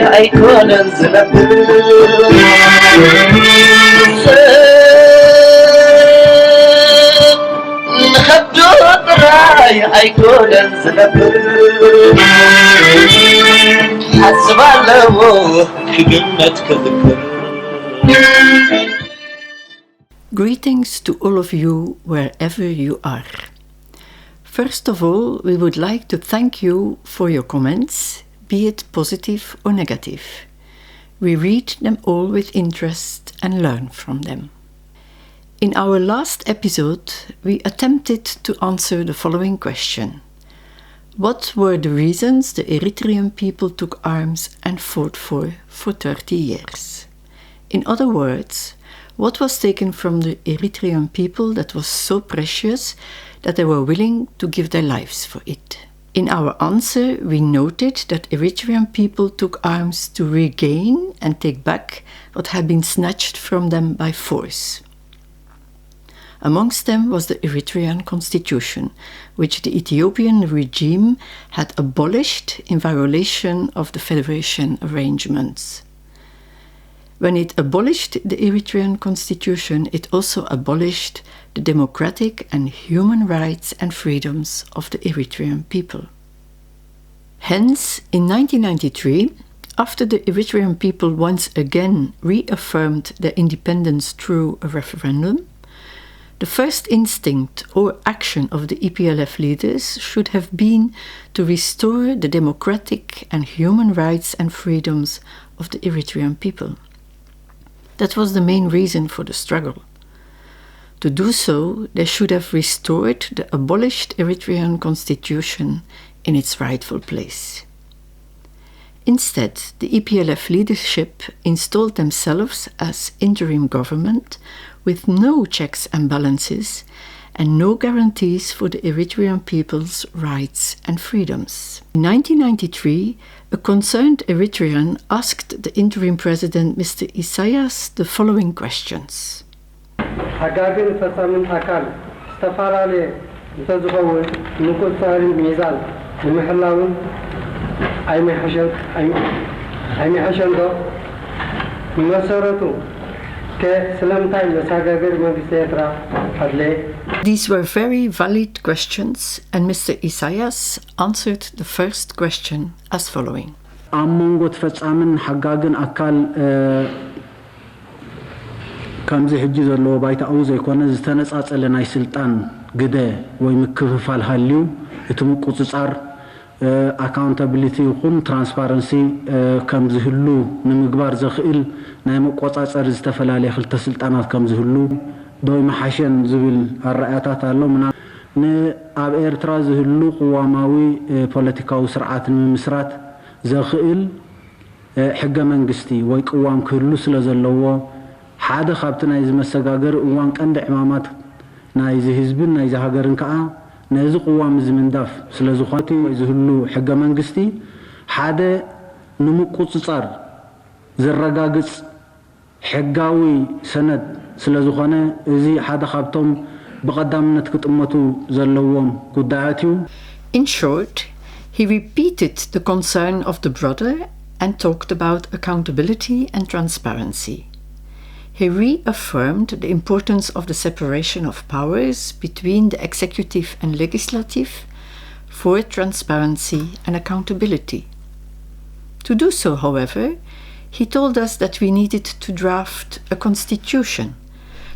أيكون انزلب نخبدو طراي أيكون انزلب حسب علمو كقمة كذكر. Greetings to all of you wherever you are. First of all, we would like to thank you for your comments, be it positive or negative. We read them all with interest and learn from them. In our last episode, we attempted to answer the following question. What were the reasons the Eritrean people took arms and fought for 30 years? In other words, what was taken from the Eritrean people that was so precious that they were willing to give their lives for it? In our answer, we noted that Eritrean people took arms to regain and take back what had been snatched from them by force. Amongst them was the Eritrean constitution, which the Ethiopian regime had abolished in violation of the federation arrangements. When it abolished the Eritrean constitution, it also abolished the democratic and human rights and freedoms of the Eritrean people. Hence, in 1993, after the Eritrean people once again reaffirmed their independence through a referendum, the first instinct or action of the EPLF leaders should have been to restore the democratic and human rights and freedoms of the Eritrean people. That was the main reason for the struggle. To do so, they should have restored the abolished Eritrean constitution in its rightful place. Instead, the EPLF leadership installed themselves as interim government with no checks and balances and no guarantees for the Eritrean people's rights and freedoms. In 1993, a concerned Eritrean asked the interim president, Mr. Isaias, the following questions. These were very valid questions, and Mr. Isaias answered the first question as following. كم زي حجز اللو بايت أوزي يكون زتناس أصل ناي سلطان قدة ويمكففال هاليو يتمقو تصار accountability يكون transparency كم زي هلو نمقبار زخيل ناي مقوصاصر زتفلالي خلت سلطانات كم زي هلو دوي محاشن زبل الرئياتات اللو من اب إيرترا زي هلو قواماوي بوليتيكاو سرعات مسرات زخيل حق منقستي ويقوام كلو سلازلو حدا خابتنا إذا مسجاجر وان كان دعمامات نايز حزبنا نايز هاجرن كأ نايز قوام زمن داف سلازخاتي إذا هلو حاجة منقستي حدا نمقص صار زرقاقص حقاوي سند سلازخانة إذا حدا خابتهم بقدامنا تكتمتو زلوهم قدعاتيو. In short, he repeated the concern of the brother and talked about accountability and transparency. He reaffirmed the importance of the separation of powers between the executive and legislative for transparency and accountability. To do so, however, he told us that we needed to draft a constitution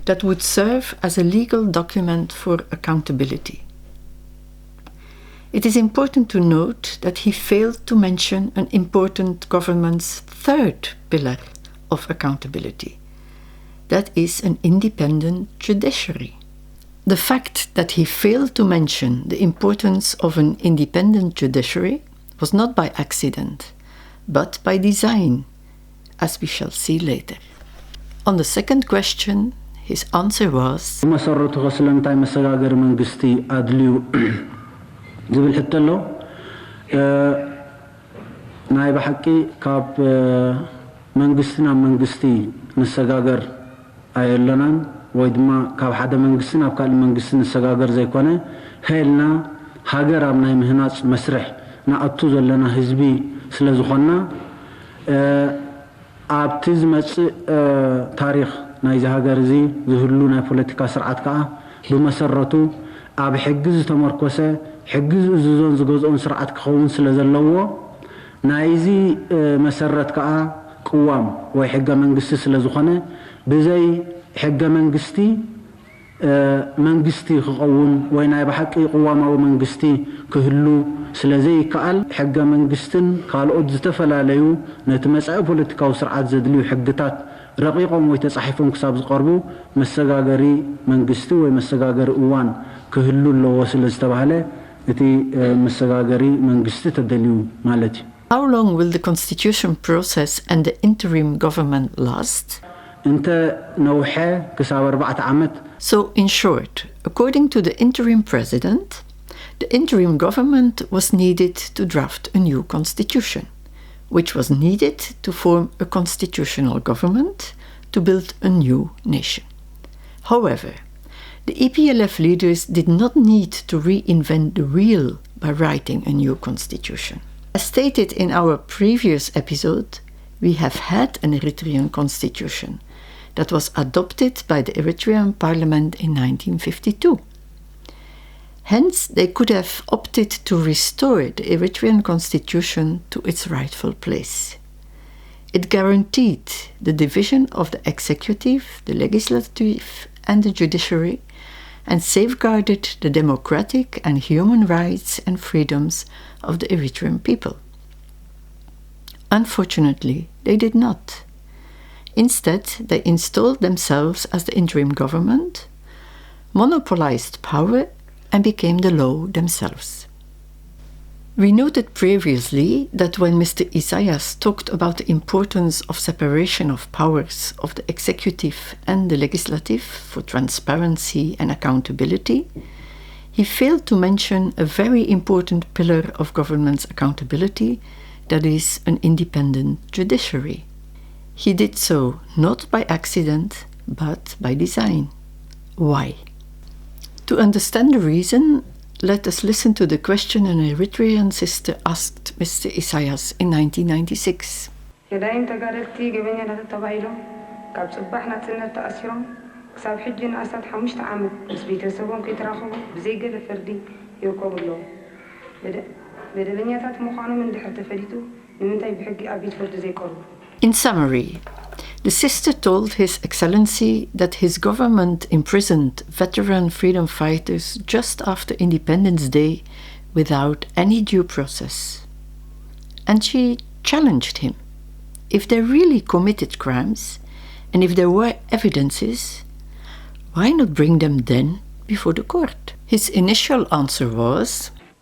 that would serve as a legal document for accountability. It is important to note that he failed to mention an important government's third pillar of accountability. That is an independent judiciary. The fact that he failed to mention the importance of an independent judiciary was not by accident, but by design, as we shall see later. On the second question, his answer was أيلنا ويدما كاب حدا منقسنا بكال منقسنا السجاجر زي كونه هيلنا هاجر عمنا مهنات مسرح نأتوز لنا حزبي سلزخنا ኣብቲ ዝመጽእ ታሪኽ ናይዚ ሃገር እዚ ዝህሉ ናይ ፖለቲካ ስርዓት ከዓ ብመሰረቱ ኣብ ሕጊ ዝተመርኮሰ ሕጊ ዝእዝዞን ዝገዝኦን ስርዓት ክኸውን ስለ ዘለዎ ናይዚ መሰረት ከዓ ቅዋም ወይ ሕገ መንግስቲ ስለ ዝኾነ ብዘይ ሕገ መንግስቲ መንግስቲ ክኸውን ወይ ናይ ብሓቂ ቅዋማዊ መንግስቲ ክህሉ ስለዘይ ይከኣል ሕገ መንግስትን ካልኦት ዝተፈላለዩ ነቲ መጻኢ ፖለቲካዊ ስርዓት ዘድልዩ ሕግታት ረቂቆም ወይ ተጻሒፎም ክሳብ ዝቀርቡ መሰጋገሪ መንግስቲ ወይ መሰጋገሪ እዋን ክህሉ ኣለዎ ስለ ዝተባሃለ እቲ መሰጋገሪ መንግስቲ ተደልዩ ማለት እዩ How long will the constitution process and the interim government last? እንተ ነውሐ ክሳብ 4 ዓመት So, in short, according to the interim president, the interim government was needed to draft a new constitution, which was needed to form a constitutional government to build a new nation. However, the EPLF leaders did not need to reinvent the wheel by writing a new constitution. As stated in our previous episode, we have had an Eritrean constitution that was adopted by the Eritrean parliament in 1952. Hence, they could have opted to restore the Eritrean constitution to its rightful place. It guaranteed the division of the executive, the legislative, and the judiciary, and safeguarded the democratic and human rights and freedoms of the Eritrean people. Unfortunately, they did not. Instead, they installed themselves as the interim government, monopolized power, and became the law themselves. We noted previously that when Mr. Isaias talked about the importance of separation of powers of the executive and the legislative for transparency and accountability, he failed to mention a very important pillar of government's accountability, that is, an independent judiciary. He did so not by accident, but by design. Why? To understand the reason, let us listen to the question an Eritrean sister asked Mr. Isaias in 1996. ክሳብ ሕጂ ንኣሳት 5 ዓመት ምስ ቤተሰቦም ከይተራኸቡ ብዘይገለ ፍርዲ ይርከቡ ኣለዉ በደለኛታት ምዃኖም እንድሕር ተፈሊጡ ንምንታይ ብሕጊ ኣብ ቤት ፍርዲ ዘይቀርቡ In summary, the sister told His Excellency that his government imprisoned veteran freedom fighters just after Independence Day without any due process. And she challenged him. If they really committed crimes, and if there were evidences, why not bring them then before the court? His initial answer was,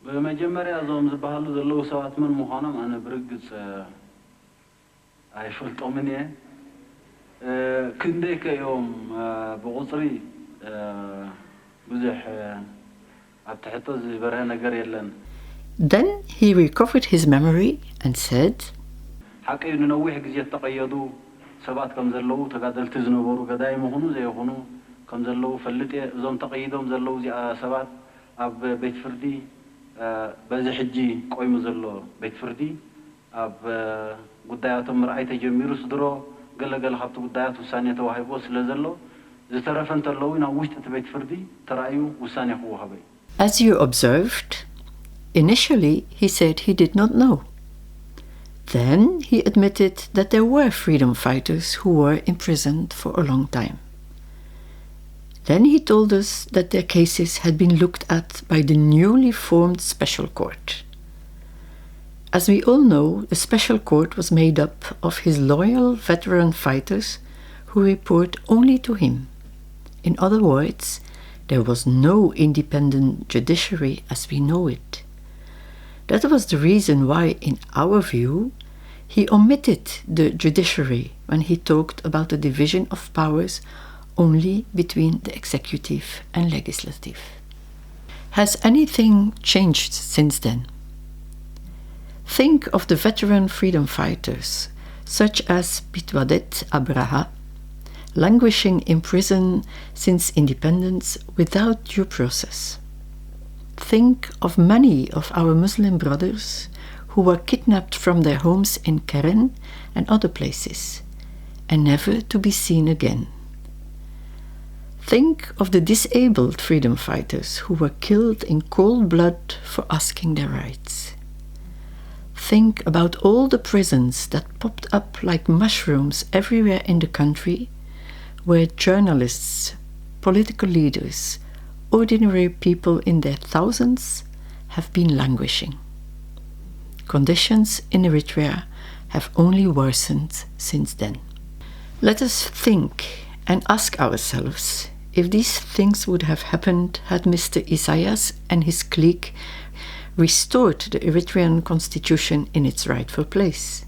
በመጀመሪያ ዞም ዝበሃሉ ዘለዉ ሰባት ምን ምዃኖም ኣነ ብርግጽ ኣይፈልጦምን እየ ክንደይ ከዮም ብቁፅሪ ብዙሕ ኣብ ትሕቶ ዝበርሀ ነገር የለን Then he recovered his memory and said, ሓቂ ንነዊሕ ግዜ ተቐየዱ ሰባት ከም ዘለዉ ተጋደልቲ ዝነበሩ ገዳይ ምዃኑ ዘይኾኑ ከም ዘለዉ ፈልጥ እየ እዞም ተቐይዶም ዘለዉ እዚኣ ሰባት ኣብ ቤት ፍርዲ በዚ ሕጂ ቆይሙ ዘሎ ቤት ፍርዲ ኣብ ጉዳያቶም ምርኣይ ተጀሚሩ ስድሮ ገለገለ ካብቲ ጉዳያት ውሳኔ ተዋሂቦ ስለ ዘሎ ዝተረፈ እንተለዉ ናብ ውሽጢ እቲ ቤት ፍርዲ ተራእዩ ውሳኔ ክወሃበ As you observed, initially he said he did not know. Then he admitted that there were freedom fighters who were imprisoned for a long time. Then he told us that their cases had been looked at by the newly formed special court. As we all know, the special court was made up of his loyal veteran fighters who report only to him. In other words, there was no independent judiciary as we know it. That was the reason why, in our view, he omitted the judiciary when he talked about the division of powers only between the executive and legislative. Has anything changed since then? Think of the veteran freedom fighters, such as Bitwadet Abraha, languishing in prison since independence without due process. Think of many of our Muslim brothers who were kidnapped from their homes in Keren and other places, and never to be seen again. Think of the disabled freedom fighters who were killed in cold blood for asking their rights. Think about all the prisons that popped up like mushrooms everywhere in the country, where journalists, political leaders, ordinary people in their thousands have been languishing. Conditions in Eritrea have only worsened since then. Let us think and ask ourselves if these things would have happened had Mr. Isaias and his clique restored the Eritrean constitution in its rightful place.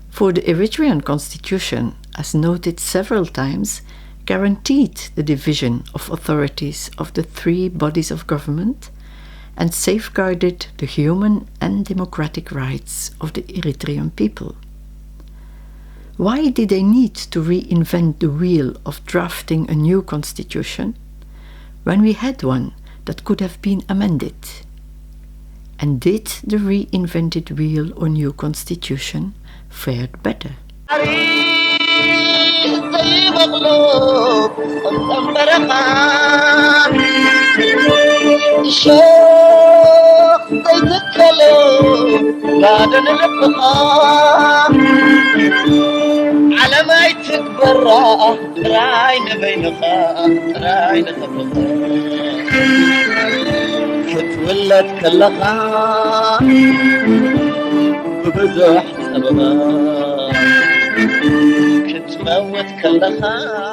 For the Eritrean constitution, as noted several times, guaranteed the division of authorities of the three bodies of government and safeguarded the human and democratic rights of the Eritrean people. Why did they need to reinvent the wheel of drafting a new constitution when we had one that could have been amended? And did the reinvented wheel or new constitution fare better? على ما يتكبر راينا بينها راينا خبرها كتولد كلها ببزح سببها كتموت كلها